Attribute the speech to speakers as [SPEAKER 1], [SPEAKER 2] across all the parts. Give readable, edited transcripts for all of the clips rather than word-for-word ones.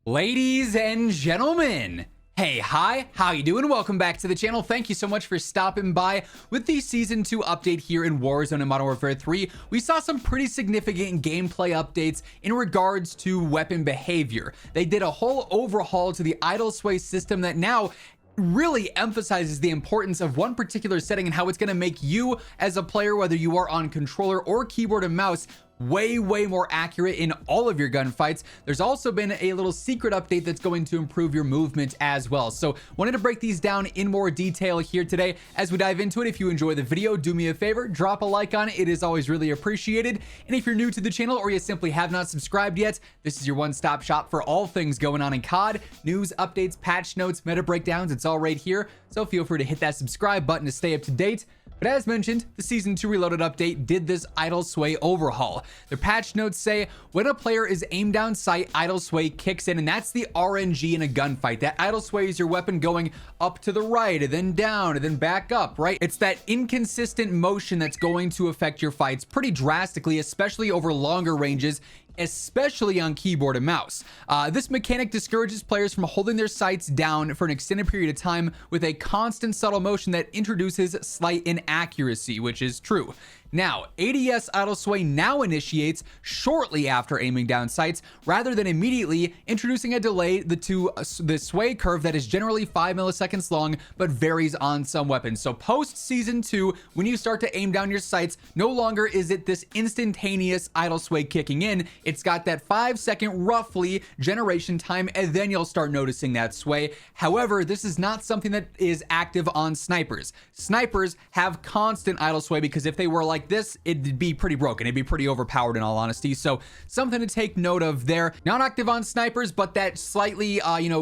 [SPEAKER 1] Ladies and gentlemen, hey, hi, how you doing? Welcome back to the channel. Thank you so much for stopping by. With the Season 2 update here in Warzone and Modern Warfare 3, we saw some pretty significant gameplay updates in regards to weapon behavior. They did a whole overhaul to the idle sway system that now really emphasizes the importance of one particular setting and how it's going to make you as a player, whether you are on controller or keyboard and mouse, way more accurate in all of your gunfights. There's also been a little secret update that's going to improve your movement as well. So wanted to break these down in more detail here today. As we dive into it, if you enjoy the video, do me a favor, drop a like on it. It is always really appreciated. And if you're new to the channel or you simply have not subscribed yet, this is your one-stop shop for all things going on in COD, news, updates, patch notes, meta breakdowns. It's all right here. So feel free to hit that subscribe button to stay up to date. But as mentioned, the Season 2 Reloaded update did this idle sway overhaul. The patch notes say when a player is aimed down sight, idle sway kicks in, and that's the RNG in a gunfight. That idle sway is your weapon going up to the right and then down and then back up, right? It's that inconsistent motion that's going to affect your fights pretty drastically, especially over longer ranges, especially on keyboard and mouse. This mechanic discourages players from holding their sights down for an extended period of time with a constant subtle motion that introduces slight inaccuracy, which is true. Now, ADS idle sway now initiates shortly after aiming down sights rather than immediately, introducing a delay to the sway curve that is generally 5 milliseconds long but varies on some weapons. So post Season 2, when you start to aim down your sights, no longer is it this instantaneous idle sway kicking in. It's got that 5-second roughly generation time, and then you'll start noticing that sway. However, this is not something that is active on snipers. Snipers have constant idle sway because if they were like this, it'd be pretty broken. It'd be pretty overpowered in all honesty. So something to take note of there. Not active on snipers, but that slightly,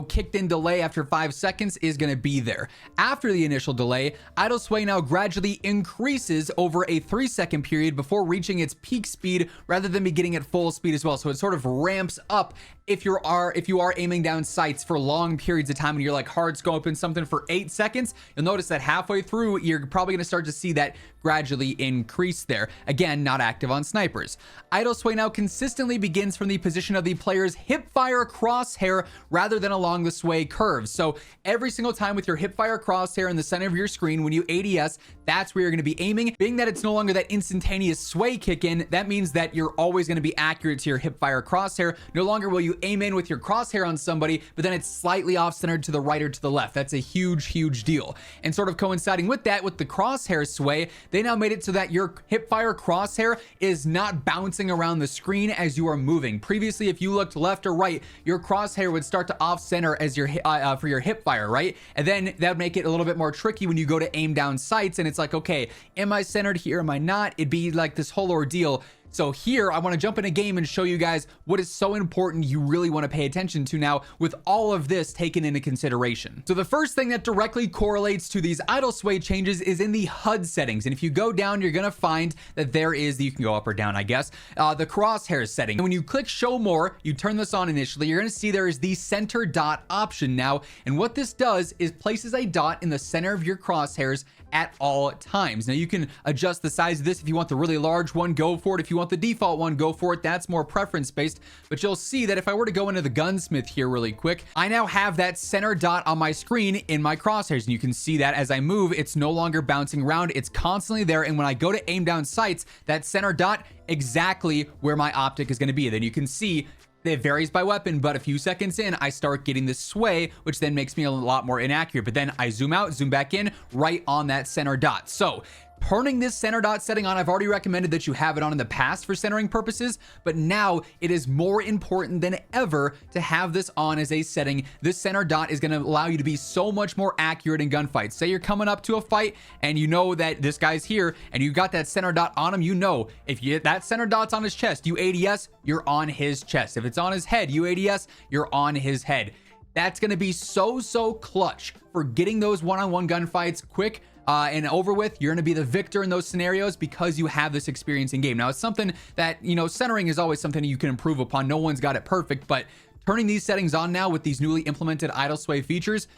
[SPEAKER 1] kicked in delay after 5 seconds is going to be there. After the initial delay, idle sway now gradually increases over a 3-second period before reaching its peak speed rather than beginning at full speed as well. So it sort of ramps up if you are aiming down sights for long periods of time and you're like hard scoping something for 8 seconds, you'll notice that halfway through, you're probably going to start to see that gradually increase there. Again, not active on snipers. Idle sway now consistently begins from the position of the player's hipfire crosshair rather than along the sway curve. So every single time with your hipfire crosshair in the center of your screen, when you ADS, that's where you're going to be aiming. Being that it's no longer that instantaneous sway kick in, that means that you're always going to be accurate to your hipfire crosshair. No longer will you aim in with your crosshair on somebody, but then it's slightly off-centered to the right or to the left. That's a huge deal. And sort of coinciding with that, with the crosshair sway, they now made it so that your hipfire crosshair is not bouncing around the screen as you are moving. Previously, if you looked left or right, your crosshair would start to off-center as your for your hipfire, right? And then that would make it a little bit more tricky when you go to aim down sights, and it's like, okay, am I centered here? Am I not? It'd be like this whole ordeal. So here, I want to jump in a game and show you guys what is so important you really want to pay attention to now with all of this taken into consideration. So the first thing that directly correlates to these idle sway changes is in the HUD settings. And if you go down, you're going to find that there is, you can go up or down, I guess, the crosshair setting. And when you click show more, you turn this on initially, you're going to see there is the center dot option now. And what this does is places a dot in the center of your crosshairs at all times. Now you can adjust the size of this. If you want the really large one, go for it. If you want the default one, go for it. That's more preference based, but you'll see that if I were to go into the gunsmith here really quick, I now have that center dot on my screen in my crosshairs, and you can see that as I move, it's no longer bouncing around. It's constantly there, and when I go to aim down sights, that center dot exactly where my optic is going to be. Then you can see it varies by weapon, but a few seconds in, I start getting this sway, which then makes me a lot more inaccurate. But then I zoom out, zoom back in, right on that center dot. So turning this center dot setting on, I've already recommended that you have it on in the past for centering purposes, but now it is more important than ever to have this on as a setting. This center dot is going to allow you to be so much more accurate in gunfights. Say you're coming up to a fight and you know that this guy's here and you got that center dot on him, you know, if that center dot's on his chest, you ADS, you're on his chest. If it's on his head, you ADS, you're on his head. That's going to be so clutch for getting those one-on-one gunfights quick and over with. You're going to be the victor in those scenarios because you have this experience in game. Now, it's something that, centering is always something you can improve upon. No one's got it perfect, but turning these settings on now with these newly implemented idle sway features,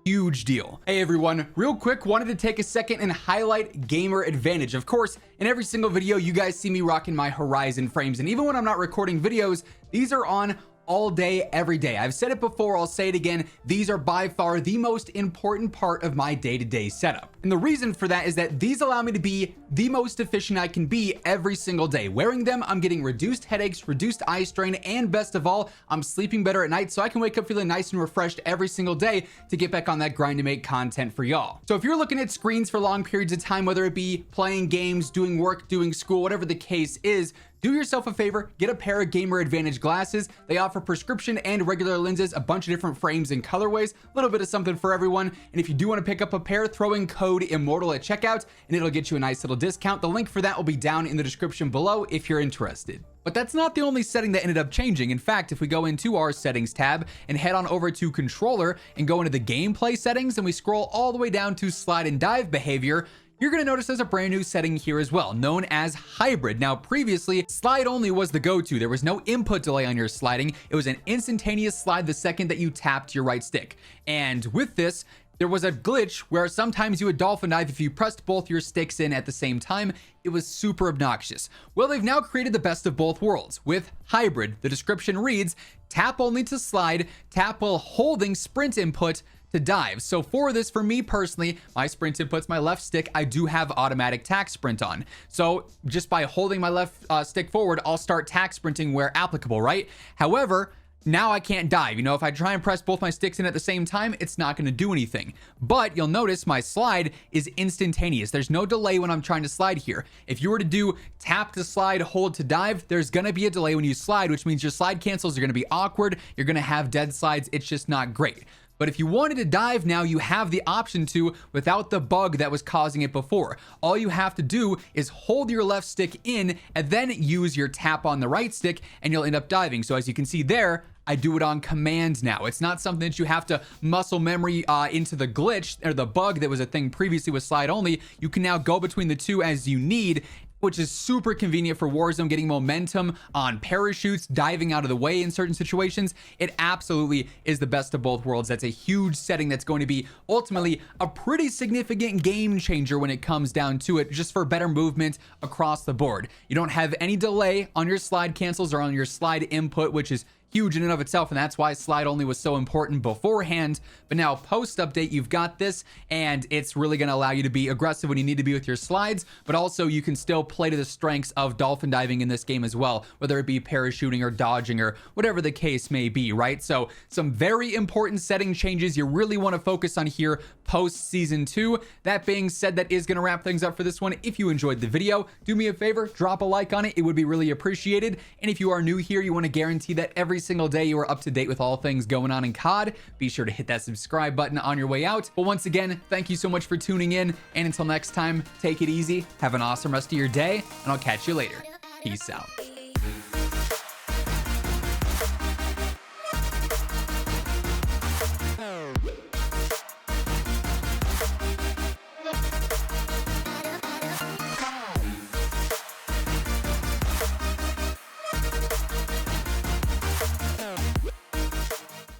[SPEAKER 1] huge deal. Hey everyone, real quick, wanted to take a second and highlight gamer advantage. Of course, in every single video, you guys see me rocking my Horizon frames, and even when I'm not recording videos, these are on all day, every day. I've said it before, I'll say it again. These are by far the most important part of my day-to-day setup. And the reason for that is that these allow me to be the most efficient I can be every single day. Wearing them, I'm getting reduced headaches, reduced eye strain, and best of all, I'm sleeping better at night so I can wake up feeling nice and refreshed every single day to get back on that grind to make content for y'all. So if you're looking at screens for long periods of time, whether it be playing games, doing work, doing school, whatever the case is, do yourself a favor, get a pair of Gamer Advantage glasses. They offer prescription and regular lenses, a bunch of different frames and colorways, a little bit of something for everyone. And if you do want to pick up a pair, throw in code WHosImmortal at checkout and it'll get you a nice little discount. The link for that will be down in the description below if you're interested. But that's not the only setting that ended up changing. In fact, if we go into our settings tab and head on over to controller and go into the gameplay settings and we scroll all the way down to slide and dive behavior, you're going to notice there's a brand new setting here as well, known as hybrid. Now, previously, slide only was the go-to. There was no input delay on your sliding. It was an instantaneous slide the second that you tapped your right stick. And with this, there was a glitch where sometimes you would dolphin dive if you pressed both your sticks in at the same time. It was super obnoxious. Well, they've now created the best of both worlds with hybrid. The description reads, tap only to slide, tap while holding sprint input to dive. So for this, for me personally, my sprint input's my left stick. I do have automatic tack sprint on. So just by holding my left stick forward, I'll start tack sprinting where applicable, right? However, now I can't dive. You know, if I try and press both my sticks in at the same time, it's not going to do anything. But you'll notice my slide is instantaneous. There's no delay when I'm trying to slide here. If you were to do tap to slide, hold to dive, there's going to be a delay when you slide, which means your slide cancels are going to be awkward. You're going to have dead slides. It's just not great. But if you wanted to dive now, you have the option to without the bug that was causing it before. All you have to do is hold your left stick in and then use your tap on the right stick and you'll end up diving. So as you can see there, I do it on command now. It's not something that you have to muscle memory into the glitch or the bug that was a thing previously with slide only. You can now go between the two as you need, which is super convenient for Warzone, getting momentum on parachutes, diving out of the way in certain situations. It absolutely is the best of both worlds. That's a huge setting that's going to be ultimately a pretty significant game changer when it comes down to it, just for better movement across the board. You don't have any delay on your slide cancels or on your slide input, which is huge in and of itself, and that's why slide only was so important beforehand. But now post update, you've got this, and it's really going to allow you to be aggressive when you need to be with your slides, but also you can still play to the strengths of dolphin diving in this game as well, whether it be parachuting or dodging or whatever the case may be, right? So some very important setting changes you really want to focus on here post season 2. That being said, that is going to wrap things up for this one. If you enjoyed the video, do me a favor, drop a like on it. It would be really appreciated. And if you are new here, you want to guarantee that every single day you are up to date with all things going on in COD, be sure to hit that subscribe button on your way out. But once again, thank you so much for tuning in, and until next time, take it easy, have an awesome rest of your day, and I'll catch you later. Peace out.